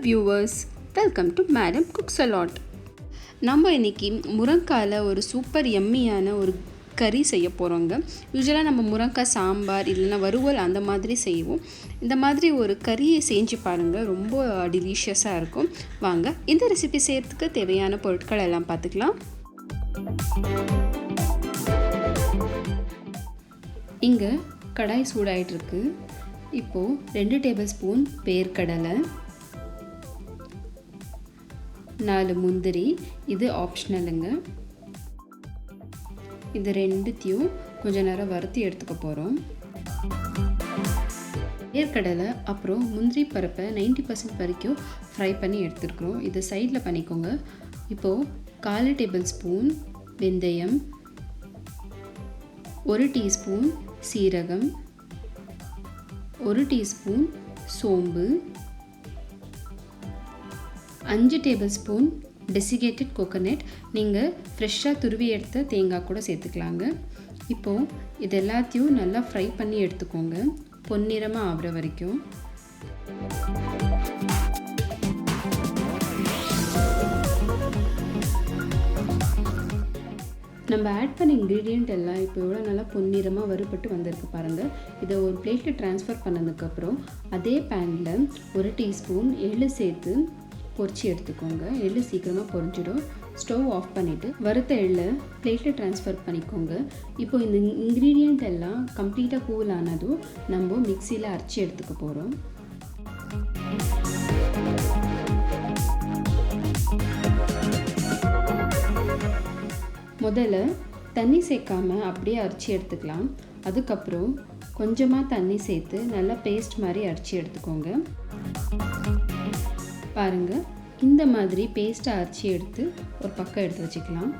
viewers, welcome to Madam Cooks a Lot. நம்ம இன்னைக்கு முருங்காயில் ஒரு சூப்பர் எம்மியான ஒரு கறி செய்ய போகிறோங்க. யூஸ்வலாக நம்ம முருங்காய் சாம்பார் இல்லைன்னா வறுவல் அந்த மாதிரி செய்வோம். இந்த மாதிரி ஒரு கறியை செஞ்சு பாருங்கள், ரொம்ப டெலிஷியஸாக இருக்கும். வாங்க இந்த ரெசிபி செய்கிறதுக்கு தேவையான பொருட்கள் எல்லாம் பார்த்துக்கலாம். இங்கே கடாய் சூடாயிட்டிருக்கு. இப்போது 2 டேபிள் ஸ்பூன் வேர்க்கடலை, 4 முந்திரி, இது ஆப்ஷனலுங்க. இது ரெண்டுத்தையும் கொஞ்சம் நேரம் வறுத்தி எடுத்துக்க போகிறோம். வேர்க்கடலை அப்புறம் முந்திரி பருப்பை 90% வரைக்கும் ஃப்ரை பண்ணி எடுத்துருக்குறோம். இதை சைடில் பண்ணிக்கோங்க. இப்போது 4 டேபிள் ஸ்பூன் வெந்தயம், 1 டீஸ்பூன் சீரகம், 1 டீஸ்பூன் சோம்பு, 5 டேபிள் ஸ்பூன் டெசிகேட்டட் கோகோனட். நீங்கள் ஃப்ரெஷ்ஷாக துருவி எடுத்த தேங்காய் கூட சேர்த்துக்கலாங்க. இப்போது இது எல்லாத்தையும் நல்லா ஃப்ரை பண்ணி எடுத்துக்கோங்க, பொன்னிறமாக ஆகிற வரைக்கும். நம்ம ஆட் பண்ண இன்க்ரீடியண்ட் எல்லாம் இப்போ எவ்வளோ நல்லா பொன்னிறமாக வறுபட்டு வந்திருக்கு பாருங்கள். இதை ஒரு பிளேட்டில் ட்ரான்ஸ்ஃபர் பண்ணதுக்கப்புறம் அதே பேனில் 1 டீஸ்பூன் எள்ளு சேர்த்து பொரிச்சு எடுத்துக்கோங்க. எள்ளு சீக்கிரமாக பொரிஞ்சிடும். ஸ்டவ் ஆஃப் பண்ணிவிட்டு வறுத்த எள்ளை பிளேட்டில் ட்ரான்ஸ்ஃபர் பண்ணிக்கோங்க. இப்போ இந்த இன்க்ரீடியண்ட் எல்லாம் கம்ப்ளீட்டாக கூல் ஆனதும் நம்ம மிக்சியில் அரைச்சி எடுத்துக்க போகிறோம். முதல்ல தண்ணி சேர்க்காமல் அப்படியே அரைச்சி எடுத்துக்கலாம். அதுக்கப்புறம் கொஞ்சமாக தண்ணி சேர்த்து நல்லா பேஸ்ட் மாதிரி அரைச்சி எடுத்துக்கோங்க. பாருங்கள், இந்த மாதிரி பேஸ்ட்டை அரைச்சி எடுத்து ஒரு பக்கம் எடுத்து வச்சுக்கலாம்.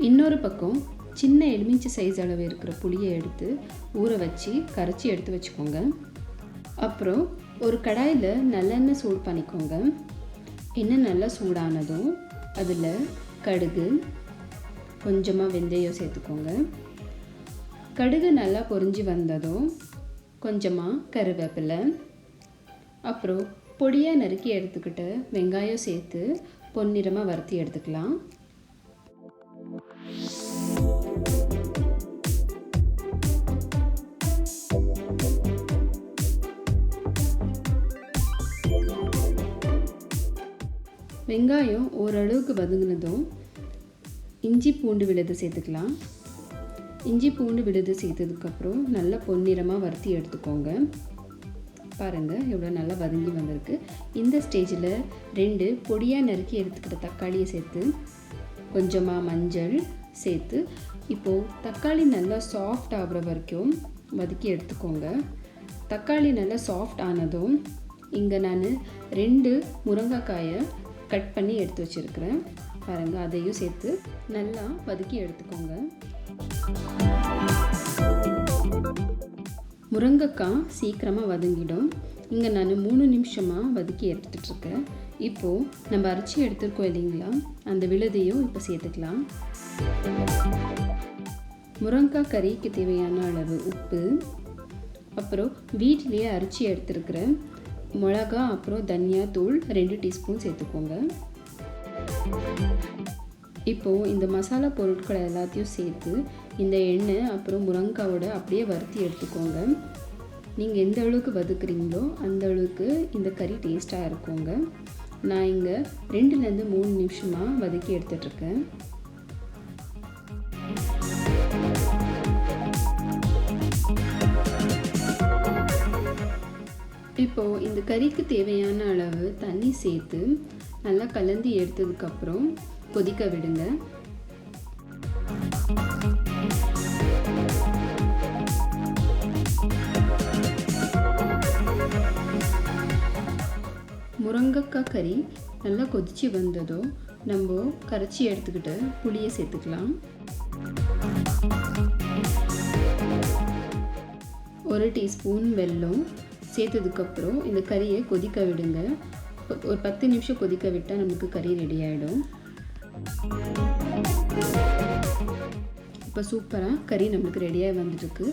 இன்னொரு பக்கம் சின்ன எலுமிச்சை சைஸ் அளவு இருக்கிற புளியை எடுத்து ஊற வச்சு கரைச்சி எடுத்து வச்சுக்கோங்க. அப்புறம் ஒரு கடாயில் நல்லெண்ணெய் சூடு பண்ணிக்கோங்க. எண்ணெய் நல்லா சூடானதும் அதில் கடுகு, கொஞ்சமாக வெந்தயம் சேர்த்துக்கோங்க. கடுகு நல்லா பொரிஞ்சு வந்ததும் கொஞ்சமாக கருவேப்பிலை, அப்புறம் பொடியாக நறுக்கி எடுத்துக்கிட்டு வெங்காயம் சேர்த்து பொன்னிறமாக வறுத்தி எடுத்துக்கலாம். வெங்காயம் ஓரளவுக்கு வதங்கினதும் இஞ்சி பூண்டு விழுது சேர்த்துக்கலாம். இஞ்சி பூண்டு விழுது சேர்த்ததுக்கப்புறம் நல்லா பொன்னிறமாக வறுத்தி எடுத்துக்கோங்க. பாருங்கள், எவ்வளோ நல்லா வதங்கி வந்திருக்கு. இந்த ஸ்டேஜில் 2 பொடியாக நறுக்கி எடுத்துக்கிட்ட தக்காளியை சேர்த்து கொஞ்சமாக மஞ்சள் சேர்த்து இப்போது தக்காளி நல்லா சாஃப்ட் ஆகிற வரைக்கும் வதக்கி எடுத்துக்கோங்க. தக்காளி நல்லா சாஃப்ட் ஆனதும் இங்கே நான் 2 முருங்கைக்காயை கட் பண்ணி எடுத்து வச்சுருக்கிறேன். பாருங்கள், அதையும் சேர்த்து நல்லா வதக்கி எடுத்துக்கோங்க. முருங்கைக்காய் சீக்கிரமாக வதங்கிடும். இங்கே நான் 3 நிமிஷமாக வதக்கி எடுத்துகிட்ருக்கேன். இப்போது நம்ம அரைச்சி எடுத்துருக்கோம் இல்லைங்களா, அந்த விழுதையும் இப்போ சேர்த்துக்கலாம். முருங்கைக்காய் கறிக்கு தேவையான அளவு உப்பு, அப்புறம் வீட்டிலேயே அரைச்சி எடுத்துருக்கிற மிளகா அப்புறம் தனியா தூள் 2 டீஸ்பூன் சேர்த்துக்கோங்க. இப்போது இந்த மசாலா பொருட்களை எல்லாத்தையும் சேர்த்து இந்த எண்ணெய் அப்புறம் முருங்கைக்காவோட அப்படியே வறுத்தி எடுத்துக்கோங்க. நீங்கள் எந்த அளவுக்கு வதக்குறீங்களோ அந்த அளவுக்கு இந்த கறி டேஸ்ட்டாக இருக்குங்க. நான் இங்கே 2லேருந்து 3 நிமிஷமாக வதக்கி எடுத்துகிட்ருக்கேன். இப்போது இந்த கறிக்கு தேவையான அளவு தண்ணி சேர்த்து நல்லா கலந்து எடுத்ததுக்கப்புறம் கொதிக்க விடுங்க. முருங்கைக்காய் கறி நல்லா கொதித்து வந்ததோ நம்ம கரைச்சி எடுத்துக்கிட்டு புளியை சேர்த்துக்கலாம். 1 டீஸ்பூன் வெல்லம் சேர்த்ததுக்கப்புறம் இந்த கறியை கொதிக்க விடுங்க. ஒரு 10 நிமிஷம் கொதிக்க விட்டால் நமக்கு கறி ரெடி ஆகிடும். இப்போ சூப்பராக கறி நம்மளுக்கு ரெடியாக வந்துட்டுருக்கு.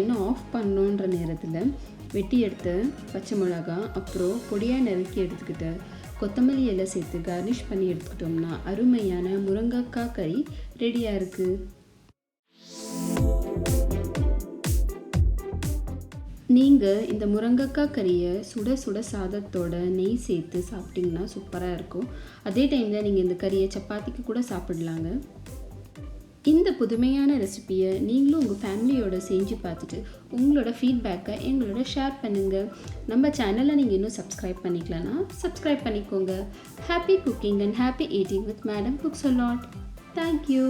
இன்னும் ஆஃப் பண்ணணுன்ற நேரத்தில் வெட்டி எடுத்த பச்சை மிளகா, அப்புறம் பொடியாக நறுக்கி எடுத்துக்கிட்ட கொத்தமல்லி எல்லாம் சேர்த்து கார்னிஷ் பண்ணி எடுத்துக்கிட்டோம்னா அருமையான முருங்கைக்காய் கறி ரெடியாக இருக்குது. நீங்கள் இந்த முருங்கைக்காய் கறியை சுட சுட சாதத்தோட நெய் சேர்த்து சாப்பிட்டிங்கன்னா சூப்பராக இருக்கும். அதே டைமில் நீங்கள் இந்த கறியை சப்பாத்திக்கு கூட சாப்பிடலாங்க. இந்த புதுமையான ரெசிபியை நீங்களும் உங்கள் ஃபேமிலியோட செஞ்சு பார்த்துட்டு உங்களோட ஃபீட்பேக்கை எங்களோட ஷேர் பண்ணுங்கள். நம்ம சேனலை நீங்கள் இன்னும் சப்ஸ்கிரைப் பண்ணிக்கலன்னா சப்ஸ்கிரைப் பண்ணிக்கோங்க. Happy cooking and happy eating with madam cooks a lot. Thank you.